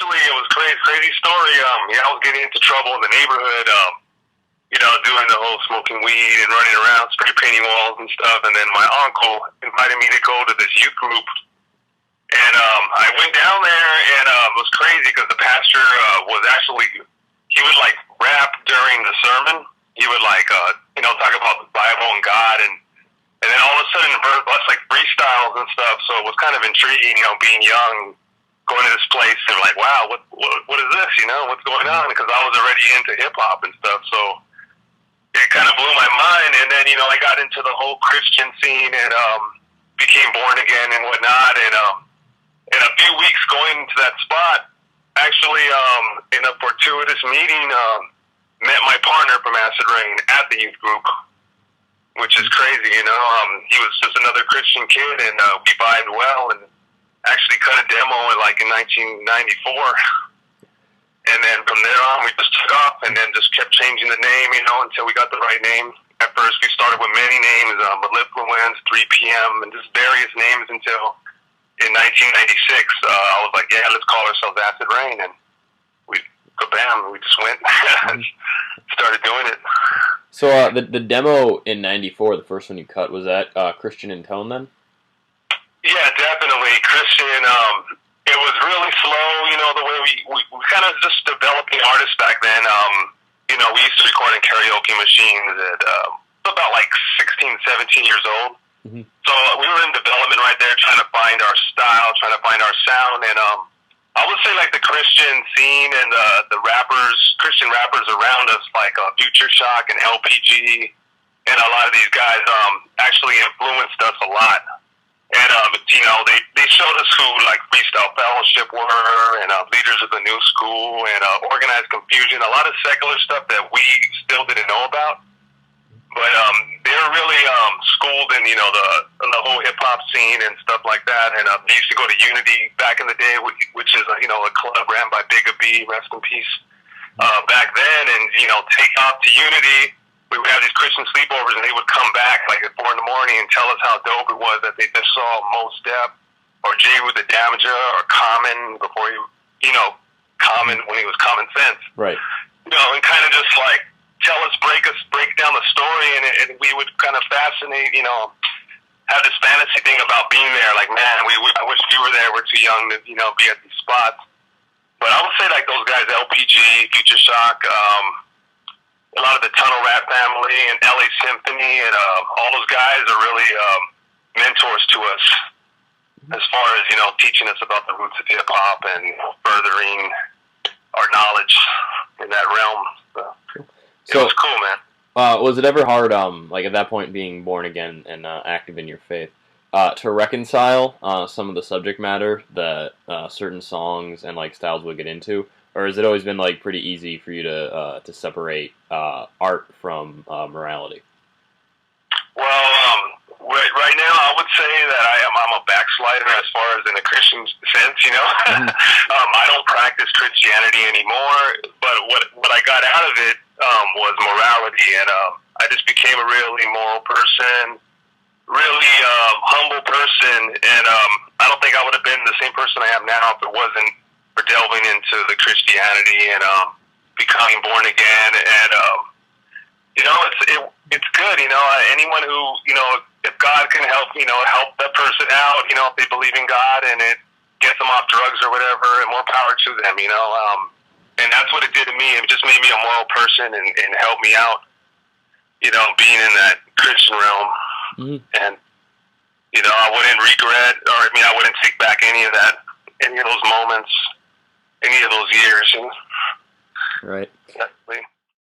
actually, it was crazy story. Yeah, I was getting into trouble in the neighborhood. Doing the whole smoking weed and running around, spray painting walls and stuff. And then my uncle invited me to go to this youth group. And I went down there, and it was crazy because the pastor was actually, he would like rap during the sermon. He would like, talk about the Bible and God, and then all of a sudden, us like freestyles and stuff. So it was kind of intriguing, being young, going to this place and like, wow, what is this? What's going on? Because I was already into hip hop and stuff, so it kind of blew my mind. And then I got into the whole Christian scene and became born again and whatnot. And in a few weeks going to that spot, actually in a fortuitous meeting, met my partner from Acid Rain at the youth group, which is crazy. He was just another Christian kid, and we vibed well and actually cut a demo in 1994. And then from there on, we just took off and then just kept changing the name, until we got the right name. At first, we started with many names, Mellifluence, 3 p.m., and just various names until in 1996, I was like, yeah, let's call ourselves Acid Rain. And we just went, started doing it. So the demo in 94, the first one you cut, was that Christian in tone then? Yeah, definitely. Christian, it was really slow, the way we kind of just developing artists back then. We used to record in karaoke machines at about like 16, 17 years old. Mm-hmm. So we were in development right there, trying to find our style, trying to find our sound. And I would say like the Christian scene and the Christian rappers around us, like Future Shock and LPG, and a lot of these guys actually influenced us a lot. And, they showed us who, like, Freestyle Fellowship were, and Leaders of the New School, and Organized Confusion, a lot of secular stuff that we still didn't know about. But they were really schooled in, the whole hip-hop scene and stuff like that. And they used to go to Unity back in the day, which is, a club ran by Big B, rest in peace, back then. And, take off to Unity. We would have these Christian sleepovers, and they would come back like at 4 in the morning and tell us how dope it was that they just saw Mos Def or Jay with the Damager or Common before Common when he was Common Sense. Right. And kind of just like break down the story, and we would kind of fascinate, have this fantasy thing about being there. Like, man, I wish we were there. We're too young to, be at these spots. But I would say like those guys, LPG, Future Shock, a lot of the Tunnel Rat family and LA Symphony and all those guys are really mentors to us as far as, teaching us about the roots of hip-hop and furthering our knowledge in that realm. So it was cool, man. Was it ever hard, like at that point being born again and active in your faith, to reconcile some of the subject matter that certain songs and like styles would get into? Or has it always been like pretty easy for you to separate art from morality? Well, right now I would say that I'm a backslider as far as in a Christian sense. Mm-hmm. I don't practice Christianity anymore. But what I got out of it was morality, and I just became a really moral person, really humble person, and I don't think I would have been the same person I am now if it wasn't for delving into the Christianity and becoming born again. And it's good. Anyone who if God can help help that person out, if they believe in God and it gets them off drugs or whatever, and more power to them. And that's what it did to me. It just made me a moral person and helped me out. Being in that Christian realm. Mm-hmm. And I wouldn't regret, or I wouldn't take back any of those moments, any of those years. Right. Definitely.